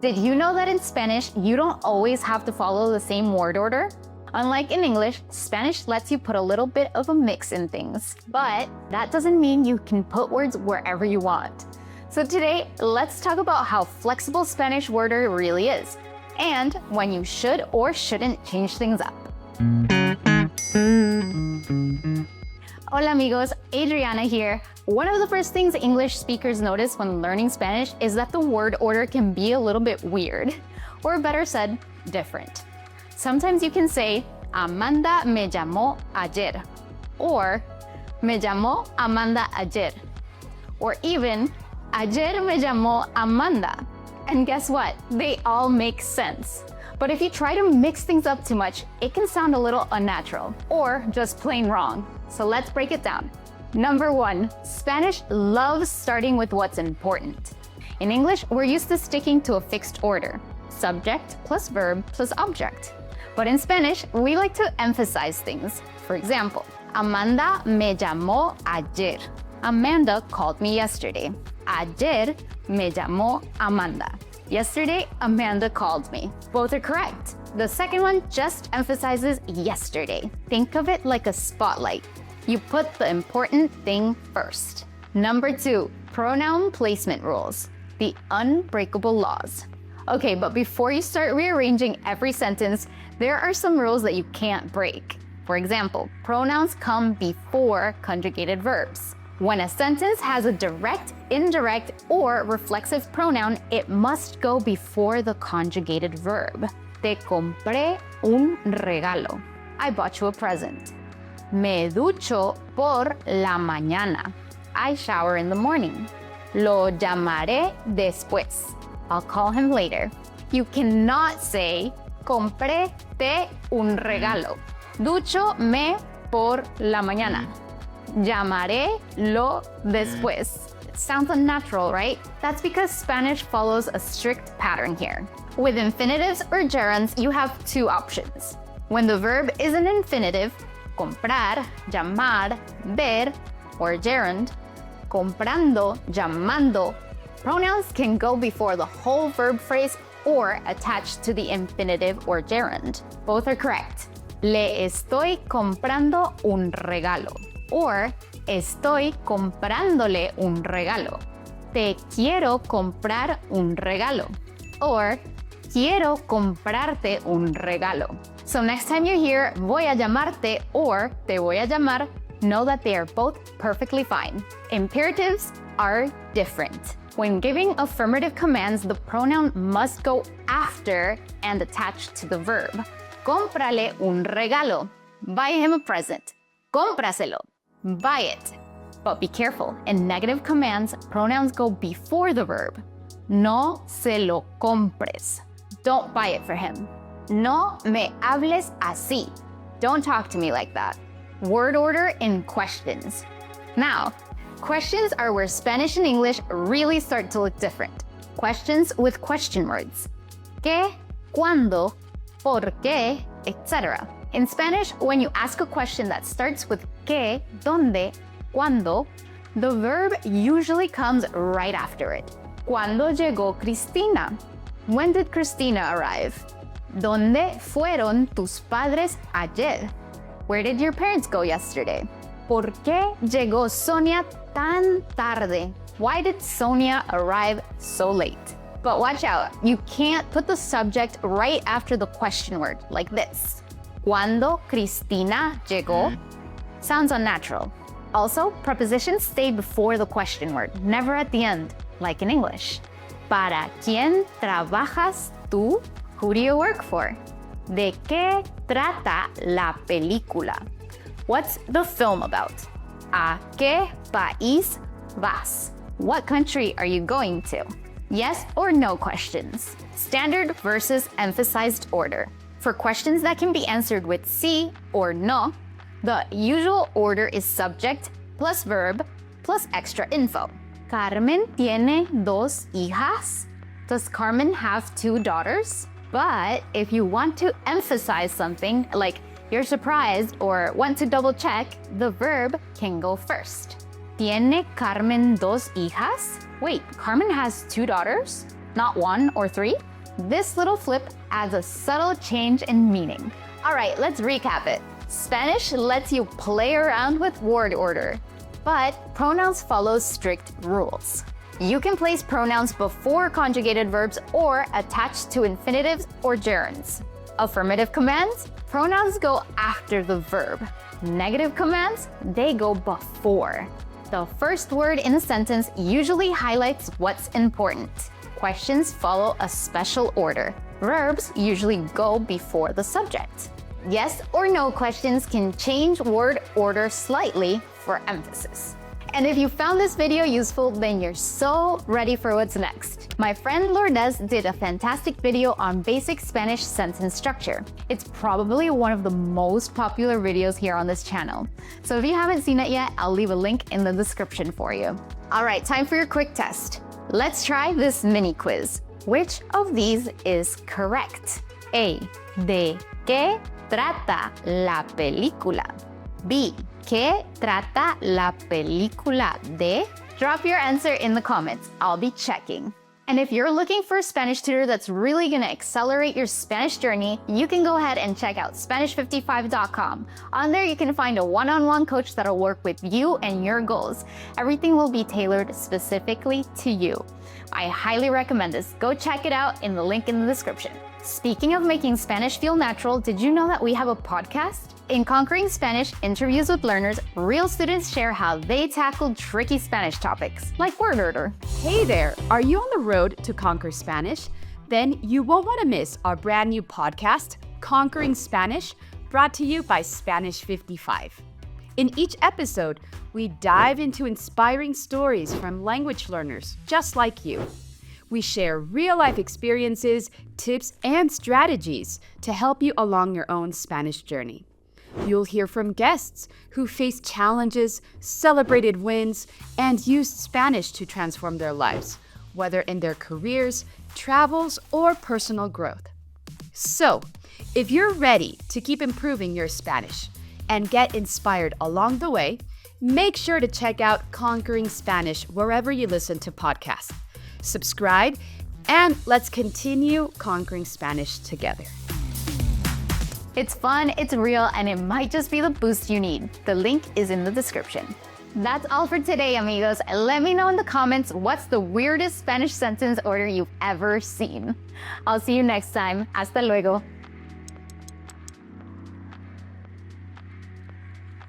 Did you know that in Spanish, you don't always have to follow the same word order? Unlike in English, Spanish lets you put a little bit of a mix in things, but that doesn't mean you can put words wherever you want. So today, let's talk about how flexible Spanish word order really is, and when you should or shouldn't change things up. Hola amigos, Adriana here. One of the first things English speakers notice when learning Spanish is that the word order can be a little bit weird, or better said, different. Sometimes you can say, Amanda me llamó ayer, or me llamó Amanda ayer, or even, ayer me llamó Amanda. And guess what? They all make sense. But if you try to mix things up too much, it can sound a little unnatural, or just plain wrong. So let's break it down. Number 1, Spanish loves starting with what's important. In English, we're used to sticking to a fixed order, subject plus verb plus object. But in Spanish, we like to emphasize things. For example, Amanda me llamó ayer. Amanda called me yesterday. Ayer me llamó Amanda. Yesterday, Amanda called me. Both are correct. The second one just emphasizes yesterday. Think of it like a spotlight. You put the important thing first. Number 2, pronoun placement rules. The unbreakable laws. Okay, but before you start rearranging every sentence, there are some rules that you can't break. For example, pronouns come before conjugated verbs. When a sentence has a direct, indirect, or reflexive pronoun, it must go before the conjugated verb. Te compré un regalo. I bought you a present. Me ducho por la mañana. I shower in the morning. Lo llamaré después. I'll call him later. You cannot say, compré te un regalo. Ducho me por la mañana. Llamaré lo después. It sounds unnatural, right? That's because Spanish follows a strict pattern here. With infinitives or gerunds, you have 2 options. When the verb is an infinitive, comprar, llamar, ver, or gerund, comprando, llamando, pronouns can go before the whole verb phrase or attached to the infinitive or gerund. Both are correct. Le estoy comprando un regalo. Or, estoy comprándole un regalo. Te quiero comprar un regalo. Or, quiero comprarte un regalo. So next time you hear voy a llamarte or te voy a llamar, know that they are both perfectly fine. Imperatives are different. When giving affirmative commands, the pronoun must go after and attached to the verb. Cómprale un regalo. Buy him a present. Cómpraselo. Buy it. But be careful. In negative commands, pronouns go before the verb. No se lo compres. Don't buy it for him. No me hables así. Don't talk to me like that. Word order in questions. Now, questions are where Spanish and English really start to look different. Questions with question words. ¿Qué? ¿Cuándo? ¿Por qué? Etc. In Spanish, when you ask a question that starts with ¿qué? ¿Dónde? ¿Cuándo? The verb usually comes right after it. ¿Cuándo llegó Cristina? When did Cristina arrive? ¿Dónde fueron tus padres ayer? Where did your parents go yesterday? ¿Por qué llegó Sonia tan tarde? Why did Sonia arrive so late? But watch out, you can't put the subject right after the question word, like this. ¿Cuándo Cristina llegó? Sounds unnatural. Also, prepositions stay before the question word, never at the end, like in English. ¿Para quién trabajas tú? Who do you work for? ¿De qué trata la película? What's the film about? ¿A qué país vas? What country are you going to? Yes or no questions. Standard versus emphasized order. For questions that can be answered with sí or no, the usual order is subject plus verb plus extra info. Carmen tiene 2 hijas. Does Carmen have 2 daughters? But if you want to emphasize something, like you're surprised or want to double check, the verb can go first. ¿Tiene Carmen 2 hijas? Wait, Carmen has 2 daughters? Not 1 or 3? This little flip adds a subtle change in meaning. All right, let's recap it. Spanish lets you play around with word order, but pronouns follow strict rules. You can place pronouns before conjugated verbs or attached to infinitives or gerunds. Affirmative commands, pronouns go after the verb. Negative commands, they go before. The first word in a sentence usually highlights what's important. Questions follow a special order. Verbs usually go before the subject. Yes or no questions can change word order slightly for emphasis. And if you found this video useful, then you're so ready for what's next. My friend Lourdes did a fantastic video on basic Spanish sentence structure. It's probably one of the most popular videos here on this channel. So if you haven't seen it yet, I'll leave a link in the description for you. All right, time for your quick test. Let's try this mini quiz. Which of these is correct? A. ¿De qué trata la película? B. ¿Qué trata la película de? Drop your answer in the comments. I'll be checking. And if you're looking for a Spanish tutor that's really gonna accelerate your Spanish journey, you can go ahead and check out Spanish55.com. On there, you can find a one-on-one coach that'll work with you and your goals. Everything will be tailored specifically to you. I highly recommend this. Go check it out in the link in the description. Speaking of making Spanish feel natural, did you know that we have a podcast? In Conquering Spanish Interviews with Learners, real students share how they tackled tricky Spanish topics, like word order. Hey there! Are you on the road to conquer Spanish? Then you won't want to miss our brand new podcast, Conquering Spanish, brought to you by Spanish 55. In each episode, we dive into inspiring stories from language learners just like you. We share real-life experiences, tips, and strategies to help you along your own Spanish journey. You'll hear from guests who faced challenges, celebrated wins, and used Spanish to transform their lives, whether in their careers, travels, or personal growth. So, if you're ready to keep improving your Spanish and get inspired along the way, make sure to check out Conquering Spanish wherever you listen to podcasts. Subscribe, and let's continue conquering Spanish together. It's fun, it's real, and it might just be the boost you need. The link is in the description. That's all for today, amigos. Let me know in the comments what's the weirdest Spanish sentence order you've ever seen. I'll see you next time. Hasta luego.